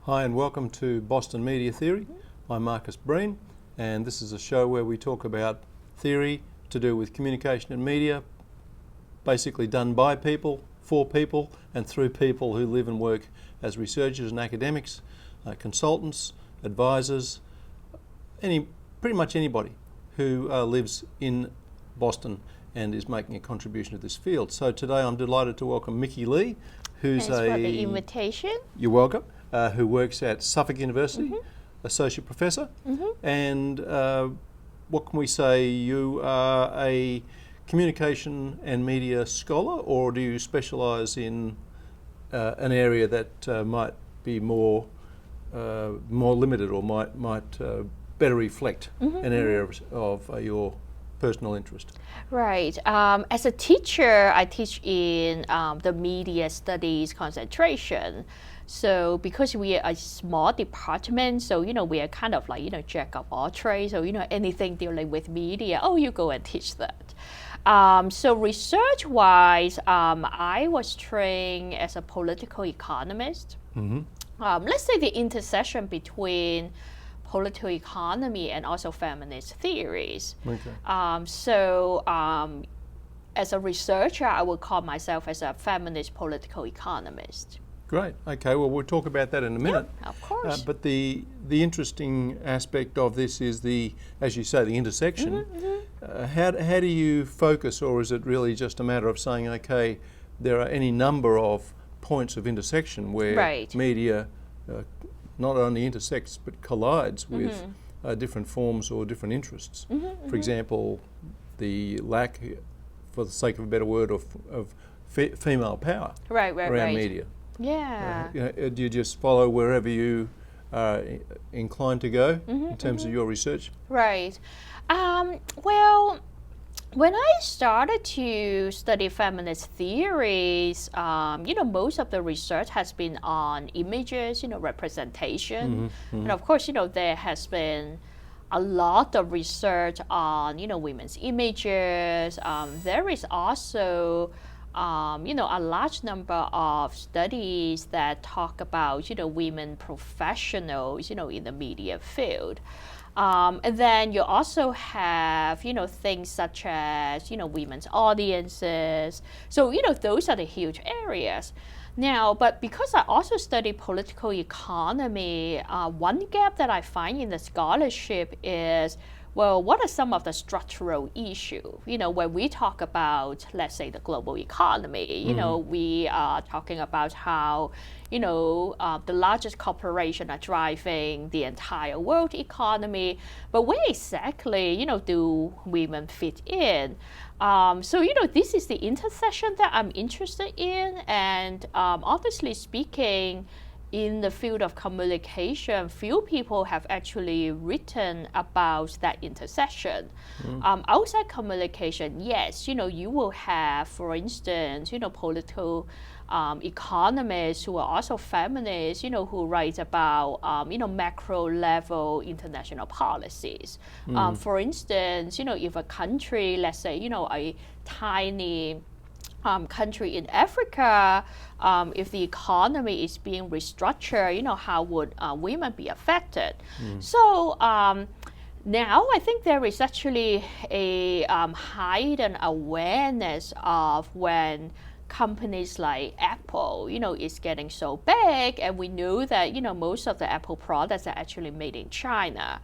Hi and welcome to Boston Media Theory. I'm Marcus Breen, and this is a show where we talk about theory to do with communication and media, basically done by people, for people, and through people who live and work as researchers and academics, consultants, advisors, pretty much anybody who lives in Boston and is making a contribution to this field. So today I'm delighted to welcome Micky Lee, who's Thanks for the invitation. You're welcome. Who works at Suffolk University, Associate Professor. And what can we say? You are a communication and media scholar, or do you specialise in an area that might be more limited, or might better reflect an area of your personal interest? Right. As a teacher, I teach in the media studies concentration. So because we are a small department, so we are kind of like jack of all trades. So anything dealing with media, you go and teach that. So research-wise, I was trained as a political economist. Let's say the intersection between political economy and also feminist theories. Okay. As a researcher, I would call myself as a feminist political economist. Great. Okay. Well, we'll talk about that in a minute. Yeah, of course. But the interesting aspect of this is as you say, the intersection. How do you focus, or is it really just a matter of saying, okay, there are any number of points of intersection where media not only intersects but collides with different forms or different interests? For example, the lack, for the sake of a better word, of female power around media. Yeah. Do you just follow wherever you are inclined to go in terms of your research? Right. Well, when I started to study feminist theories, most of the research has been on images, representation. And of course, there has been a lot of research on, women's images. There is also a large number of studies that talk about, women professionals, in the media field. And then you also have, things such as, women's audiences. So, those are the huge areas. Now, but because I also study political economy, one gap that I find in the scholarship is, well, what are some of the structural issues? When we talk about, let's say, the global economy, we are talking about how, the largest corporations are driving the entire world economy. But where exactly, do women fit in? So, this is the intersection that I'm interested in. And honestly speaking, in the field of communication, few people have actually written about that intersection. Outside communication, yes, you will have, for instance, political economists who are also feminists, who write about, macro level international policies. For instance, if a country, let's say, a tiny country in Africa, if the economy is being restructured, how would women be affected? So now I think there is actually a heightened awareness of when companies like Apple, is getting so big, and we know that, most of the Apple products are actually made in China.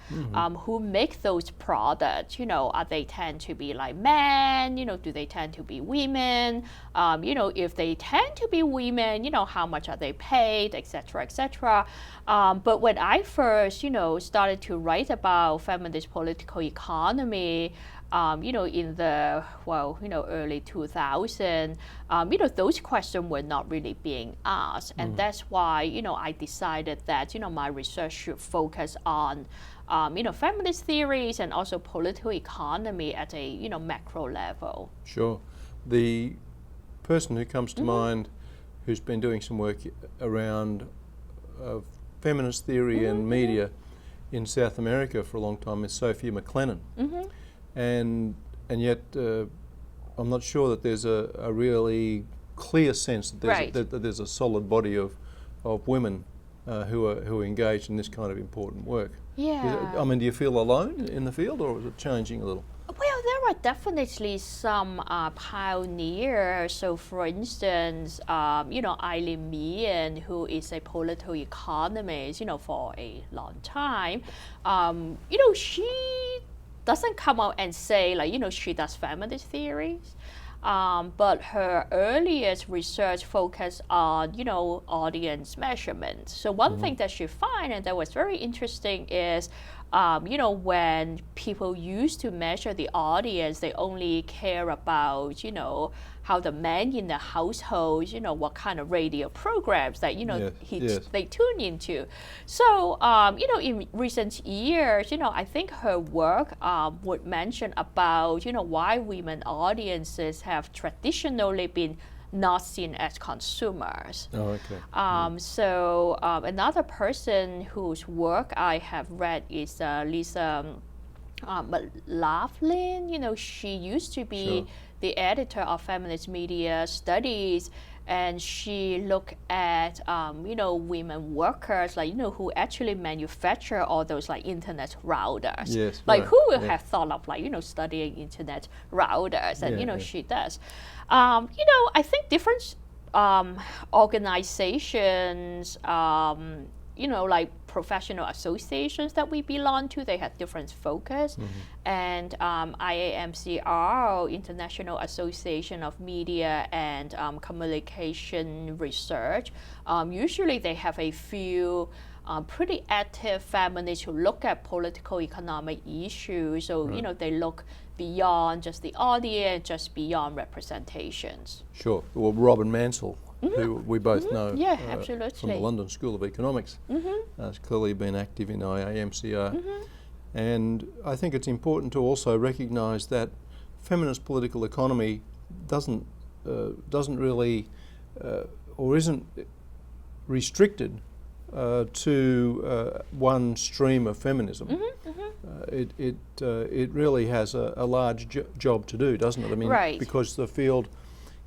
Who make those products? Are they tend to be like men? Do they tend to be women? If they tend to be women, how much are they paid, etc., etc. But when I first, started to write about feminist political economy, in the, early 2000s, those questions were not really being asked. And that's why, I decided that, my research should focus on, feminist theories and also political economy at a, macro level. Sure. The person who comes to mind who's been doing some work around feminist theory and media in South America for a long time is Sophia McLennan. And yet I'm not sure that there's a really clear sense that there's, that there's a solid body of women who are engaged in this kind of important work. Yeah. I mean, do you feel alone in the field, or is it changing a little? Well, there are definitely some pioneers. So, for instance, Eileen Meehan, who is a political economist, for a long time, she doesn't come out and say, she does feminist theories. But her earliest research focused on, audience measurement. So one thing that she found, and that was very interesting, is, when people used to measure the audience, they only care about, how the men in the household, what kind of radio programs that, they tune into. So, in recent years, I think her work would mention about, why women audiences have traditionally been not seen as consumers. Oh, okay. So another person whose work I have read is Lisa McLaughlin. She used to be the editor of Feminist Media Studies, and she looked at women workers, who actually manufacture all those internet routers. Yes, who would have thought of studying internet routers, and she does. I think different organizations, professional associations that we belong to, they have different focus. And IAMCR, International Association of Media and Communication Research, usually they have a few pretty active feminists who look at political economic issues. So, they look beyond just the audience, just beyond representations. Sure. Well, Robin Mansell, who we both know absolutely. from the London School of Economics, has clearly been active in IAMCR. And I think it's important to also recognise that feminist political economy doesn't really or isn't restricted to one stream of feminism. It really has a large job to do, doesn't it? I mean, because the field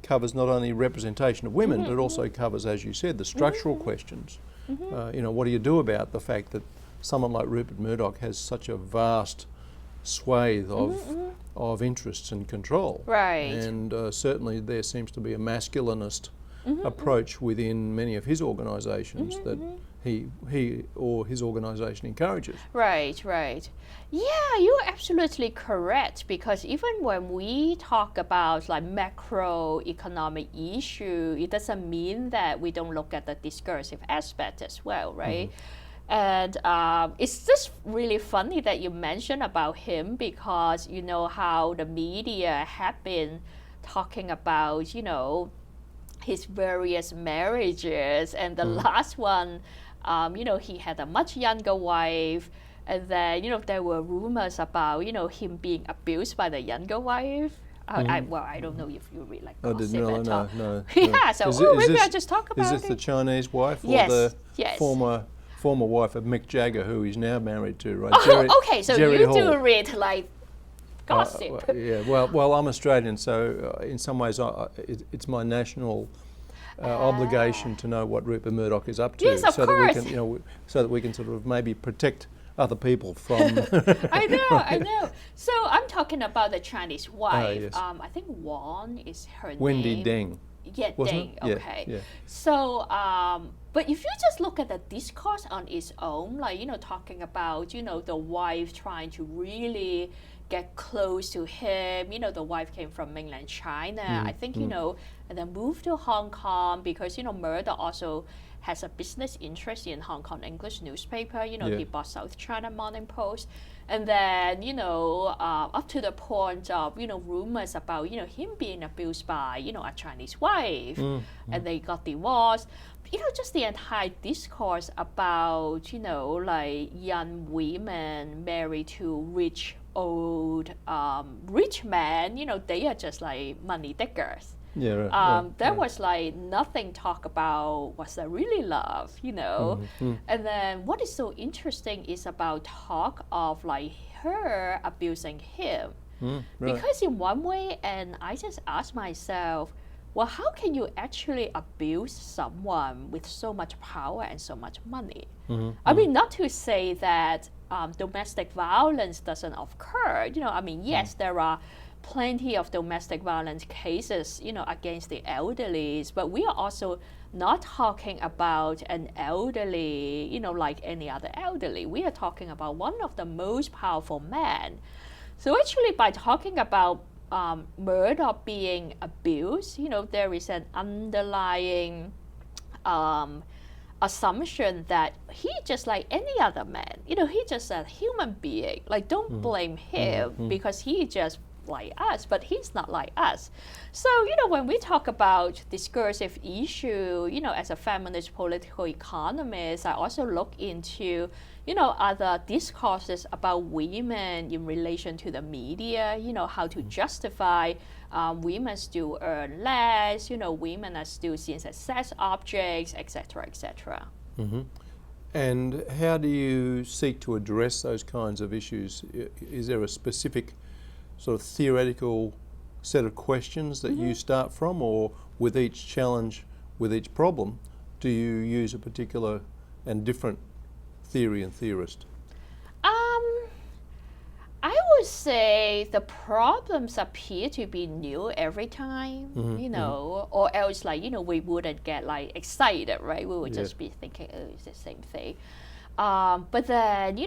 covers not only representation of women, but it also covers, as you said, the structural questions. What do you do about the fact that someone like Rupert Murdoch has such a vast swathe of interests and control? And certainly there seems to be a masculinist approach within many of his organisations that he or his organisation encourages. Right. Yeah, you're absolutely correct, because even when we talk about macroeconomic issue, it doesn't mean that we don't look at the discursive aspect as well, right? And it's just really funny that you mentioned about him, because you know how the media have been talking about, his various marriages, and the last one, he had a much younger wife, and then, there were rumors about, him being abused by the younger wife. I don't know if you read gossip at all. No. Yeah, so maybe I'll just talk about it. Is this the Chinese wife, or the former wife of Mick Jagger, who he's now married to, right? Okay, so Jerry you Hall. do read gossip. Well, I'm Australian, so in some ways it's my national obligation to know what Rupert Murdoch is up to, Yes, of so course. that we can, so that we can sort of maybe protect other people from. I know. So I'm talking about the Chinese wife. Yes. I think Wang is her name. Wendy Deng. Yeah, wasn't Deng. it? Okay. Yeah. So, but if you just look at the discourse on its own, talking about, the wife trying to really get close to him. The wife came from mainland China. I think, and then moved to Hong Kong because, Murdoch also has a business interest in Hong Kong English newspaper. He bought South China Morning Post. And then, up to the point of, rumors about, him being abused by, a Chinese wife. And they got divorced. Just the entire discourse about, young women married to rich men, they are just like money diggers. Yeah, right. There was nothing talk about was there really love, And then what is so interesting is about talk of her abusing him. Because in one way, and I just asked myself, well, how can you actually abuse someone with so much power and so much money? I mean, not to say that domestic violence doesn't occur. I mean, yes, there are plenty of domestic violence cases, against the elderly, but we are also not talking about an elderly, like any other elderly. We are talking about one of the most powerful men. So actually, by talking about Murdoch being abused, there is an underlying assumption that he just like any other man. He just a human being. Like, don't blame him because he just like us, but he's not like us. So, when we talk about discursive issue, as a feminist political economist, I also look into, other discourses about women in relation to the media, how to justify women still earn less, women are still seen as sex objects, etc., etc. And how do you seek to address those kinds of issues? Is there a specific sort of theoretical set of questions that you start from, or with each challenge, with each problem, do you use a particular and different theory and theorist? I would say the problems appear to be new every time, or else we wouldn't get excited, right? We would just be thinking, oh, it's the same thing. But then,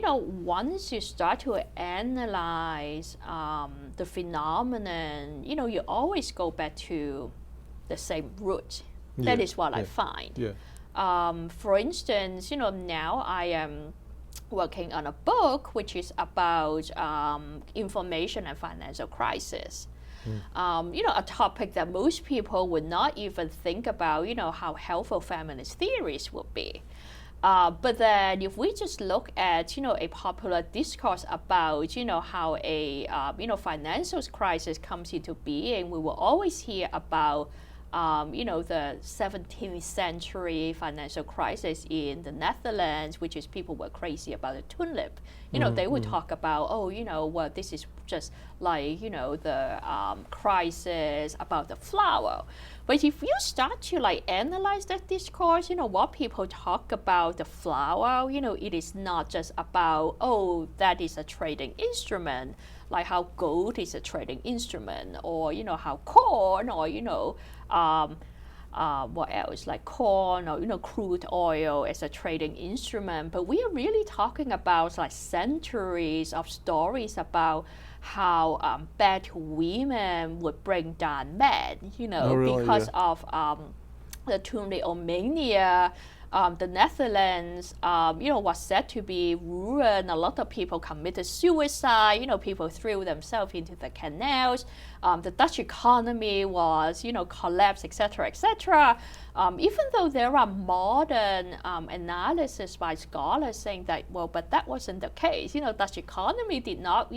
once you start to analyze the phenomenon, you always go back to the same root. That is what I find. For instance, now I am working on a book which is about information and financial crisis. A topic that most people would not even think about, how helpful feminist theories would be. But then if we just look at, a popular discourse about, how a, financial crisis comes into being, we will always hear about, the 17th century financial crisis in the Netherlands, which is people were crazy about the tulip. They would talk about, well, this is just like, the crisis about the flower. But if you start to analyze that discourse, what people talk about the flower, it is not just about, oh, that is a trading instrument, like how gold is a trading instrument, or, how corn, or, what else, like corn or, crude oil as a trading instrument. But we are really talking about centuries of stories about how bad women would bring down men, because of the tulipomania. The Netherlands, was said to be ruined. A lot of people committed suicide. People threw themselves into the canals. The Dutch economy was, collapsed, etc., etc. Even though there are modern analysis by scholars saying that, well, but that wasn't the case. Dutch economy did not,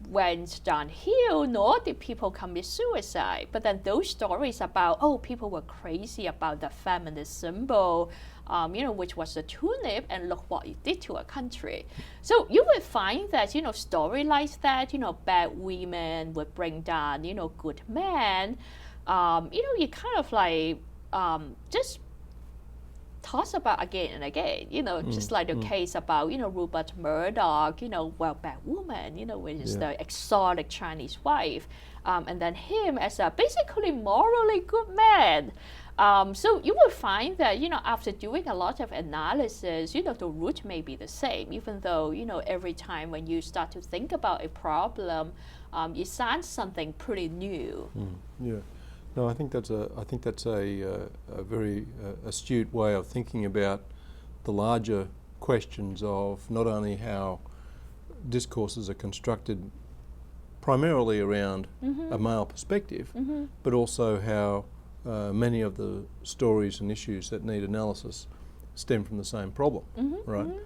went downhill, nor did people commit suicide. But then those stories about, oh, people were crazy about the feminist symbol, which was the tulip, and look what it did to a country. So you would find that, stories like that, bad women would bring down, good men. You kind of just talks about again and again, just like the case about, Rupert Murdoch, well, bad woman, which is the exotic Chinese wife, and then him as a basically morally good man. So you will find that, after doing a lot of analysis, the root may be the same, even though, every time when you start to think about a problem, it sounds something pretty new. No, I think that's a very astute way of thinking about the larger questions of not only how discourses are constructed primarily around a male perspective, but also how many of the stories and issues that need analysis stem from the same problem, right?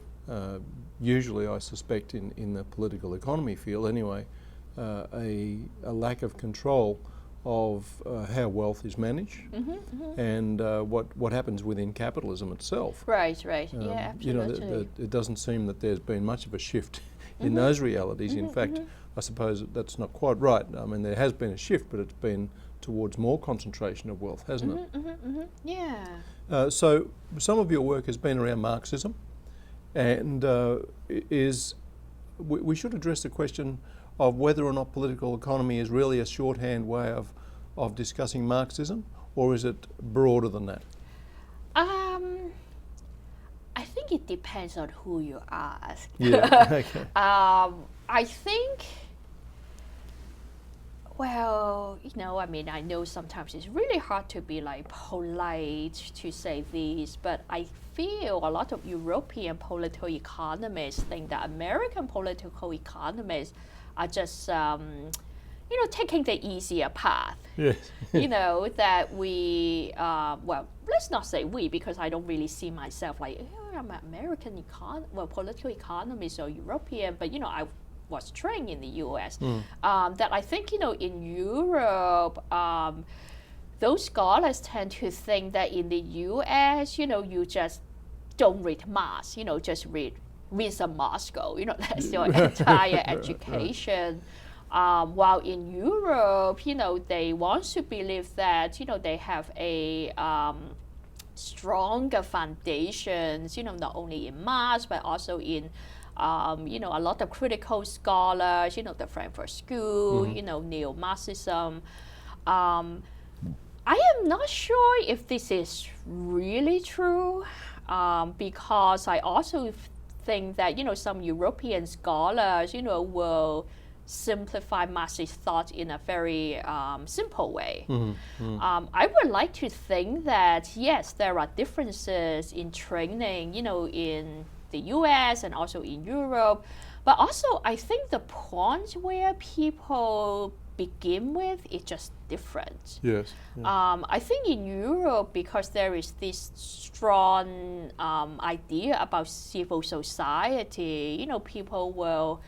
Usually, I suspect in the political economy field anyway, a lack of control of how wealth is managed and what happens within capitalism itself. Right, yeah, absolutely. It doesn't seem that there's been much of a shift in those realities. In fact, I suppose that's not quite right. I mean, there has been a shift, but it's been towards more concentration of wealth, hasn't it? Yeah. So some of your work has been around Marxism, and we should address the question of whether or not political economy is really a shorthand way of discussing Marxism, or is it broader than that? I think it depends on who you ask. Yeah, okay. I think, well, I mean, I know sometimes it's really hard to be like polite to say this, but I feel a lot of European political economists think that American political economists are just, taking the easier path. Yes. That we, well, let's not say we, because I don't really see myself like, I'm an American political economist or European, but, I was trained in the US. That I think, in Europe, those scholars tend to think that in the US, you just don't read Marx, just read some Moscow, that's your entire education. While in Europe, they want to believe that, they have a stronger foundations, not only in Marx, but also in, a lot of critical scholars, the Frankfurt School, neo-Marxism. I am not sure if this is really true, because I also think that, some European scholars, will simplify Marxist thought in a very simple way. I would like to think that, yes, there are differences in training, in the US and also in Europe, but also I think the point where people begin with is just different. Yes. I think in Europe, because there is this strong idea about civil society, people will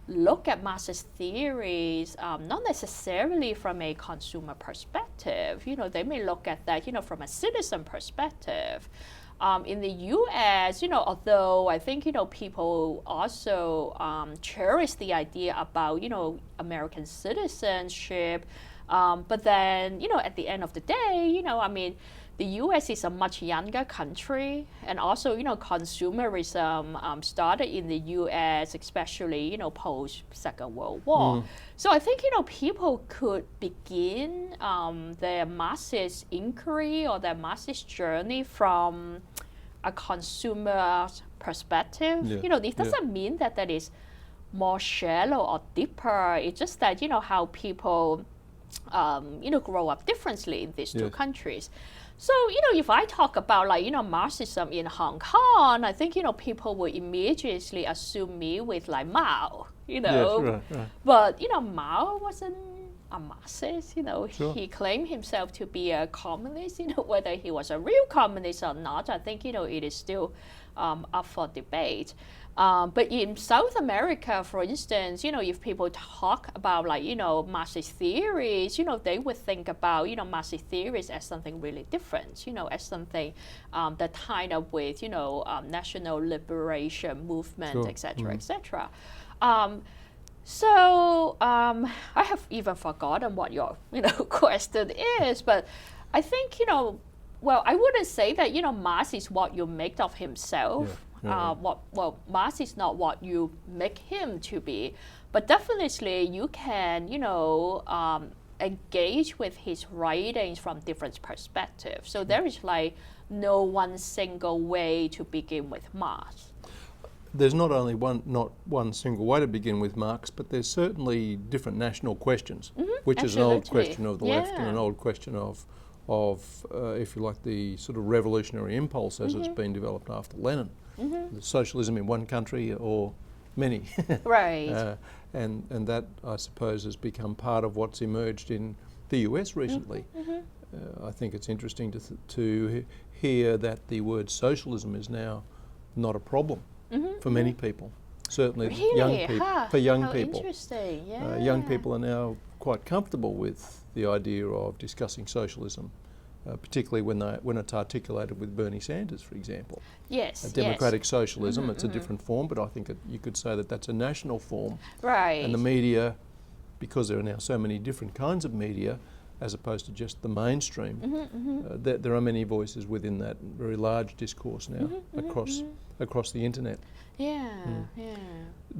look at Marxist theories not necessarily from a consumer perspective. They may look at that, from a citizen perspective. In the U.S., although I think, people also cherish the idea about, American citizenship, but then, at the end of the day, I mean, the U.S. is a much younger country, and also, consumerism started in the U.S., especially, post Second World War. So I think, people could begin their Marxist inquiry or their Marxist journey from a consumer perspective. Yeah. It doesn't mean that that is more shallow or deeper. It's just that, how people, grow up differently in these two countries. So, if I talk about Marxism in Hong Kong, I think, people will immediately assume me with Mao, Yes, right. But, Mao wasn't a Marxist, Sure. He claimed himself to be a communist, whether he was a real communist or not, I think, it is still up for debate. But in South America, for instance, if people talk about Marxist theories, they would think about, Marxist theories as something really different, as something that tied up with, national liberation movement, Sure. etc., etc. So I have even forgotten what your, question is, but I think, well, I wouldn't say that, Marx is what you make of himself. Marx is not what you make him to be, but definitely you can, engage with his writings from different perspectives. So there is no one single way to begin with Marx. There's not only one single way to begin with Marx, but there's certainly different national questions, which is an old question of the left and an old question of if you like, the sort of revolutionary impulse as it's been developed after Lenin. The socialism in one country or many. Right. And that, I suppose, has become part of what's emerged in the US recently. I think it's interesting to hear that the word socialism is now not a problem for many people. Certainly really? Young people. For young How people. Interesting. Yeah. Young people are now quite comfortable with the idea of discussing socialism. Particularly when it's articulated with Bernie Sanders, for example. Yes. Democratic socialism, it's a different form, but I think you could say that that's a national form. Right. And the media because there are now so many different kinds of media, as opposed to just the mainstream, there are many voices within that very large discourse now across the internet. Yeah,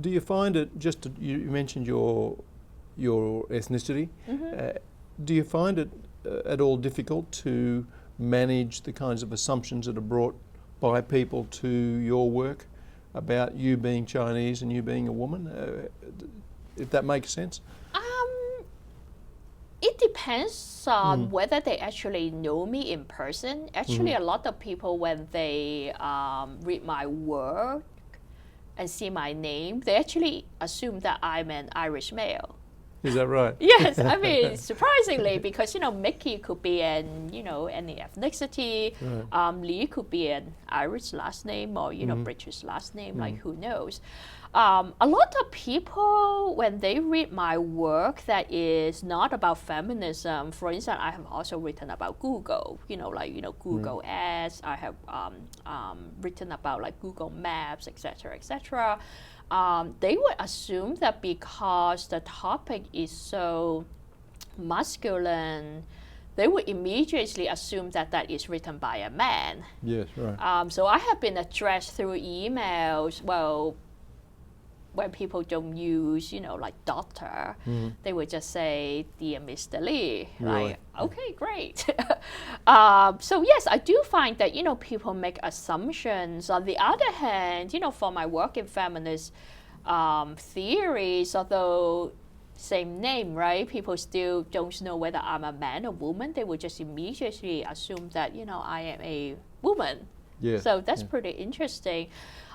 Do you find it, you mentioned your ethnicity, do you find it at all difficult to manage the kinds of assumptions that are brought by people to your work about you being Chinese and you being a woman, if that makes sense? It depends on whether they actually know me in person. Actually, a lot of people, when they read my work and see my name, they actually assume that I'm an Irish male. Is that right? Yes, I mean, surprisingly, because, Micky could be any ethnicity, Lee could be an Irish last name or, British last name, like who knows. A lot of people, when they read my work that is not about feminism, for instance, I have also written about Google, Google Ads, I have written about like Google Maps, etc., etc. They would assume that because the topic is so masculine, they would immediately assume that that is written by a man. Yes, right. So I have been addressed through emails, well, when people don't use, like doctor, they would just say, "Dear Mr. Lee." Really? Like, okay, great. So yes, I do find that, people make assumptions. On the other hand, for my work in feminist theories, although same name, right? People still don't know whether I'm a man or woman. They would just immediately assume that, I am a woman. Yeah. So that's pretty interesting.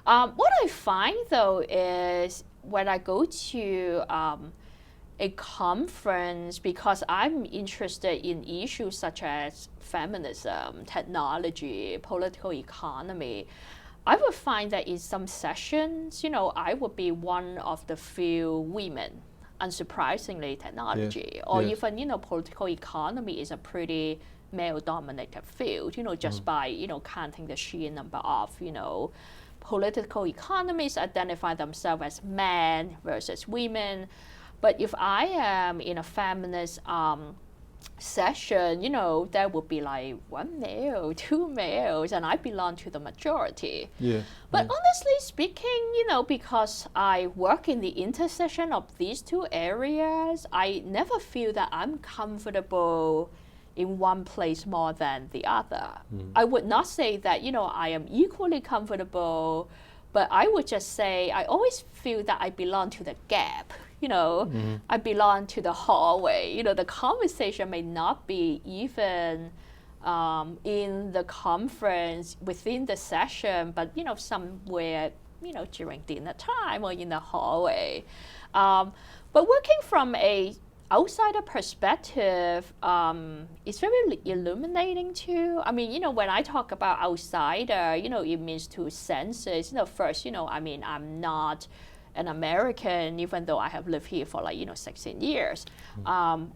What I find, though, is when I go to a conference, because I'm interested in issues such as feminism, technology, political economy, I would find that in some sessions, I would be one of the few women, unsurprisingly, technology, or even, political economy is a pretty male-dominated field, just by, counting the sheer number of, political economists identify themselves as men versus women. But if I am in a feminist session, there would be like one male, two males, and I belong to the majority. Yeah. But honestly speaking, because I work in the intersection of these two areas, I never feel that I'm comfortable in one place more than the other. I would not say that, I am equally comfortable, but I would just say I always feel that I belong to the gap. I belong to the hallway. The conversation may not be even in the conference within the session, but somewhere during dinner time or in the hallway. But working from a outsider perspective, it's very illuminating too. I mean, when I talk about outsider, it means two senses. First, I'm not an American, even though I have lived here for 16 years.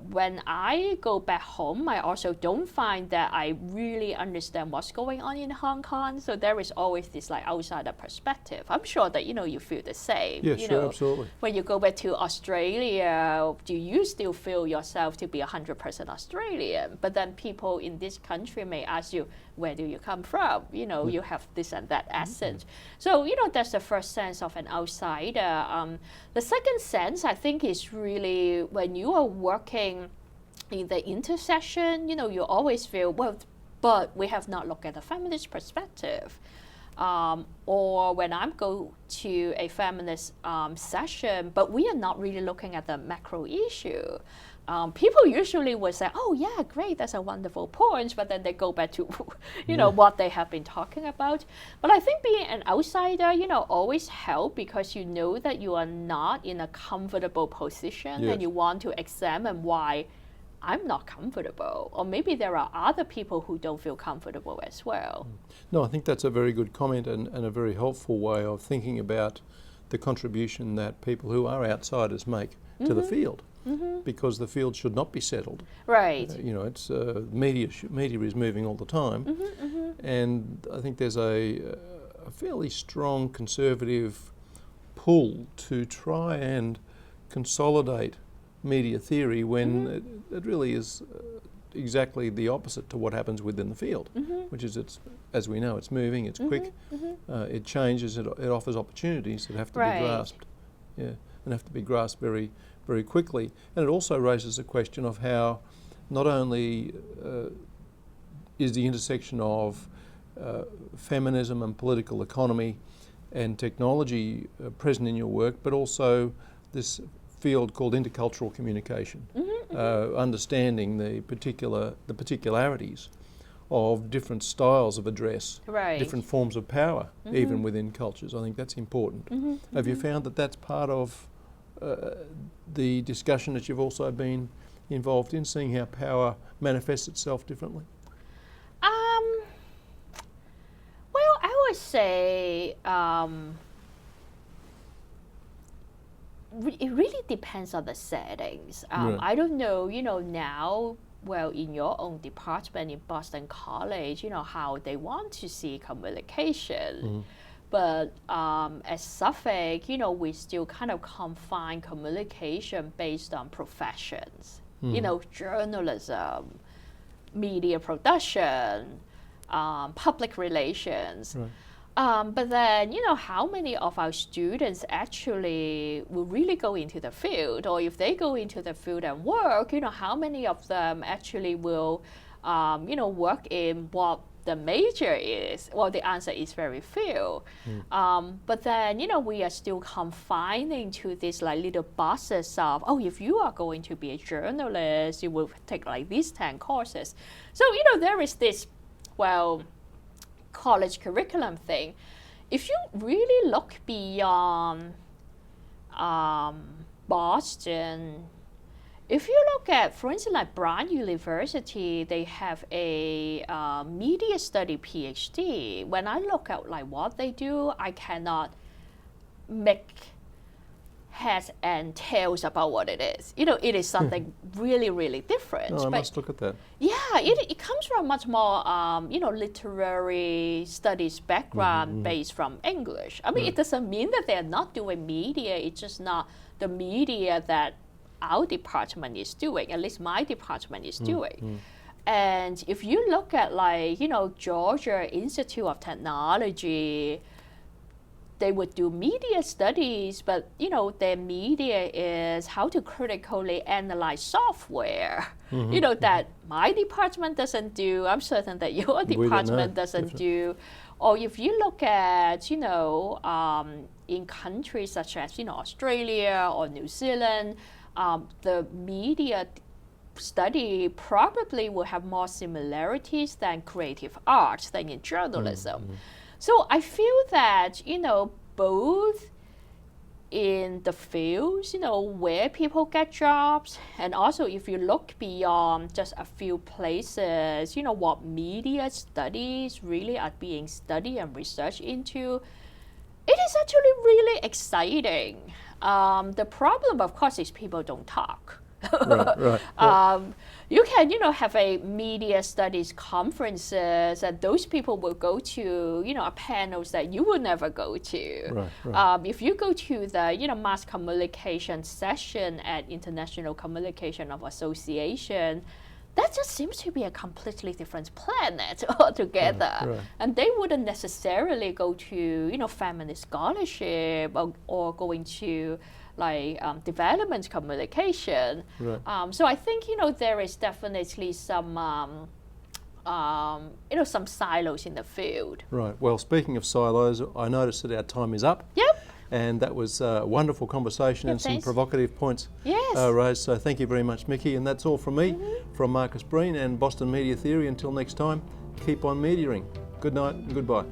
When I go back home, I also don't find that I really understand what's going on in Hong Kong. So there is always this outsider perspective. I'm sure that you feel the same. Yes, sure, absolutely. When you go back to Australia, do you still feel yourself to be 100% Australian? But then people in this country may ask you, where do you come from? You have this and that accent. So, that's the first sense of an outsider. The second sense, I think, is really when you are working in the intersection, you always feel, well, but we have not looked at the feminist perspective. Or when I go to a feminist session, but we are not really looking at the macro issue. People usually would say, oh, yeah, great, that's a wonderful point, but then they go back to, what they have been talking about. But I think being an outsider, always help because you know that you are not in a comfortable position and you want to examine why I'm not comfortable. Or maybe there are other people who don't feel comfortable as well. No, I think that's a very good comment and a very helpful way of thinking about the contribution that people who are outsiders make to the field. Because the field should not be settled. Right. It's media is moving all the time, and I think there's a fairly strong conservative pull to try and consolidate media theory when it really is exactly the opposite to what happens within the field, which is as we know, it's moving, it's quick, it changes, it offers opportunities that have to be grasped, and have to be grasped very, very quickly. And it also raises the question of how not only is the intersection of feminism and political economy and technology present in your work, but also this field called intercultural communication, understanding the particularities of different styles of address, different forms of power, even within cultures. I think that's important. Have you found that that's part of the discussion that you've also been involved in, seeing how power manifests itself differently? Well, I would say it really depends on the settings. I don't know, now, well, in your own department in Boston College, how they want to see communication. But at Suffolk, we still kind of confine communication based on professions. Journalism, media production, public relations. But then, how many of our students actually will really go into the field? Or if they go into the field and work, how many of them actually will, work in what the major is? Well, the answer is very few. But then, we are still confining to these like little boxes of, if you are going to be a journalist, you will take like these 10 courses. So, there is this, college curriculum thing. If you really look beyond Boston, if you look at, for instance, like Brown University, they have a media study PhD. When I look at like what they do, I cannot make heads and tails about what it is. It is something really, really different. I must look at that. Yeah, it comes from much more, literary studies background based from English. I mean, it doesn't mean that they're not doing media. It's just not the media that our department is doing, at least my department is doing. And if you look at like, Georgia Institute of Technology, they would do media studies, but their media is how to critically analyze software. That my department doesn't do. I'm certain that your department doesn't do. Or if you look at, in countries such as Australia or New Zealand, the media study probably will have more similarities than creative arts than in journalism. So I feel that, both in the fields, where people get jobs, and also if you look beyond just a few places, what media studies really are being studied and researched into, it is actually really exciting. The problem, of course, is people don't talk. You can, have a media studies conferences, and those people will go to, panels that you will never go to. If you go to the, mass communication session at International Communication of Association, that just seems to be a completely different planet altogether. And they wouldn't necessarily go to, feminist scholarship or going to like development communication. So I think, there is definitely some, some silos in the field. Right. Well, speaking of silos, I noticed that our time is up. Yep. And that was a wonderful conversation and some provocative points raised. So thank you very much, Micky. And that's all from me, from Marcus Breen and Boston Media Theory. Until next time, keep on mediaing. Good night and goodbye.